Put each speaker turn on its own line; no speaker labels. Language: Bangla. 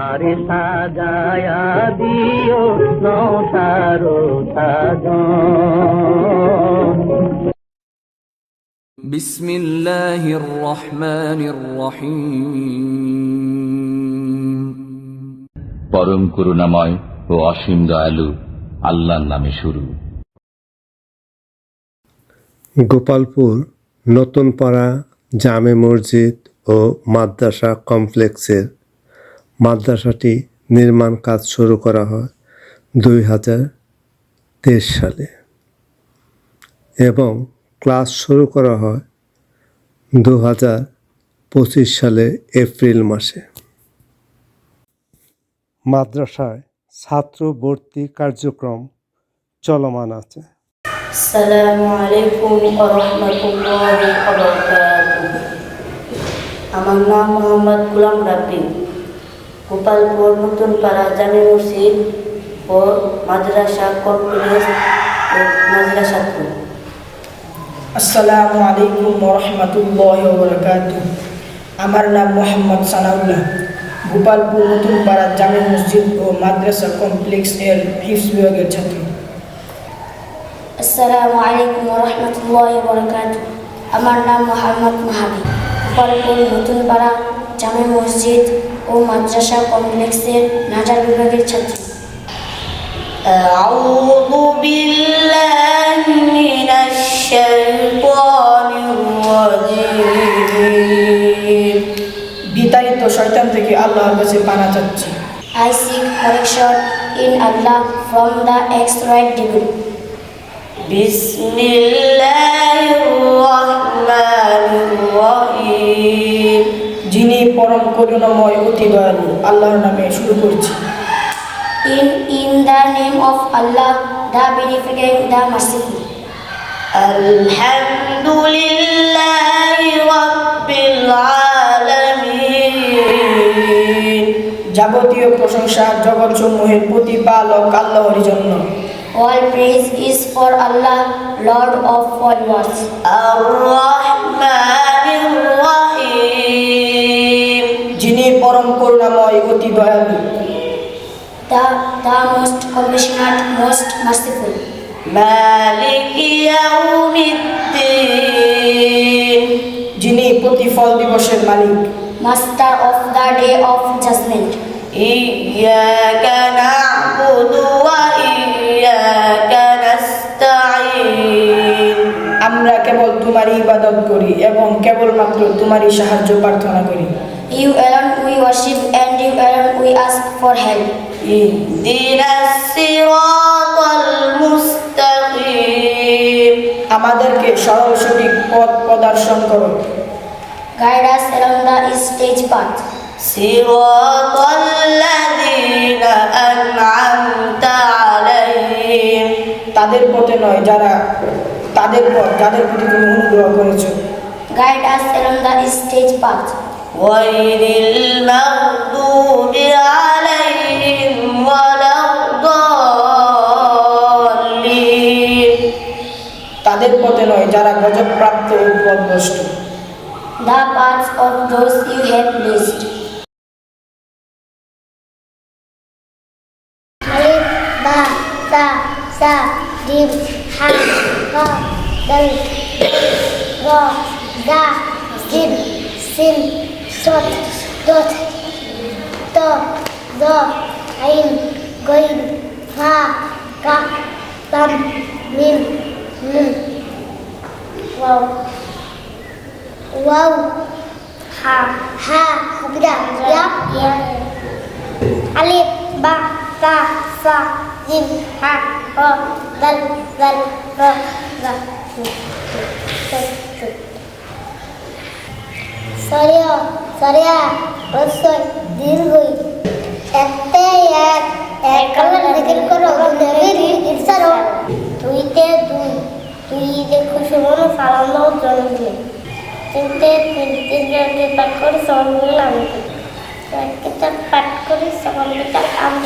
আমারে সাজায়া দিও নৌসারো সাজন।
বিসমিল্লাহির রহমানির রহিম।
পরম করুণাময় ও অসীম দয়ালু আল্লাহর নামে শুরু।
গোপালপুর নতুনপাড়া জামে মসজিদ ও মাদ্রাসা কমপ্লেক্সের মাদ্রাসাটি নির্মাণ কাজ শুরু করা হয় 2023 সালে এবং ক্লাস শুরু করা হয় 2025 সালে এপ্রিল মাসে। মাদ্রাসায় ছাত্র ভর্তি কার্যক্রম চলমান আছে।
আসসালামু আলাইকুম ওয়া রাহমাতুল্লাহি ওয়া বারাকাতুহু। আমার নাম মোহাম্মদ গোলাম রাব্বি, গোপালপুর নতুনপাড়া জামে মসজিদ ও মাদ্রাসা কমপ্লেক্স মাদ্রাসা ছাত্র।
আসসালামু আলাইকুম ওয়া রাহমাতুল্লাহি ওয়া বারাকাতুহু। আমার নাম মোহাম্মদ সানাউল্লাহ, গোপালপুর নতুনপাড়া জামে মসজিদ ও মাদ্রাসা কমপ্লেক্স এর হিফজ বিভাগের ছাত্র।
আসসালামু আলাইকুম ওয়া রাহমাতুল্লাহি ওয়া বারাকাতুহু। আমার নাম মোহাম্মদ মাহাদি, গোপালপুর নতুনপাড়া জামে মসজিদ ও মাদ্রাসা কমপ্লেক্সের নাজার বিভাগের ছাত্র। আউযু বিল্লাহি মিনাশ শাইতানির রাজীম।
বিতাড়িত শয়তান থেকে আল্লাহর কাছে পানা চাচ্ছি।
I seek protection in Allah from the extra devil. বিসমিল্লাহির-রহমানির-রহিম।
যিনি পরম করুণাময় অতি দয়ালু, আল্লাহর নামে শুরু করছি।
In the name of Allah, the beneficent, the merciful. Alhamdulillahi Rabbil Alamin.
যাবতীয় প্রশংসা জগৎসমূহের প্রতিপালক আল্লাহরই জন্য।
All praise is for Allah, Lord of all worlds. Ar-Rahmanir-Rahim.
যিনি পরম করুণাময় অতি দয়ালু,
The most compassionate, most merciful. Maliki Yawmiddin.
যিনি প্রতিফল দিবসের মালিক।
Master of the day of judgment. Iyyaka na'budu wa iyyaka nasta'in.
আমরা কেবল তোমারই ইবাদত করি এবং কেবলমাত্র তোমারই সাহায্য প্রার্থনা করি।
You alone we worship and you alone we ask for help. Ihdinas siratal mustaqim.
আমাদেরকে সরল সঠিক পথ প্রদর্শন করো।
Guide us along the straight path. Siratal ladzina an'amta alayhim.
তাদের পথে নয় যাদের প্রতি তুমি অনুগ্রহ করেছো।
Guide us along the straight path. Ghayril maghdubi alayhim waladdallin.
তাদের পথে নয় যারা গজবপ্রাপ্ত ও পথভ্রষ্ট।
The paths of those you have blessed.
Alif, ba, ta, sa, jim, ha, ha, dal, ra, da, jim, sin, sot, dot, to, do, ain, goin, ha, ka, tam, mim, nun. Wow. Wow. Ha. Ha. Bida. Ya. Ya. Alif. Ba. Ta. Sa. Jim. Ha. Ra. Dal. Dal. Ra. Ra. Sorya. Sorya. Rosoi. Dirgoi. Ette এক কালার জিকির করো নবীর ইরসালো দুইতে দুই তুই দেখো সুমন সালাম জন্মদিন তিনটে তিনটে পাঠ করে সবাই আমি কিতাব পাঠ করে সবাই আমি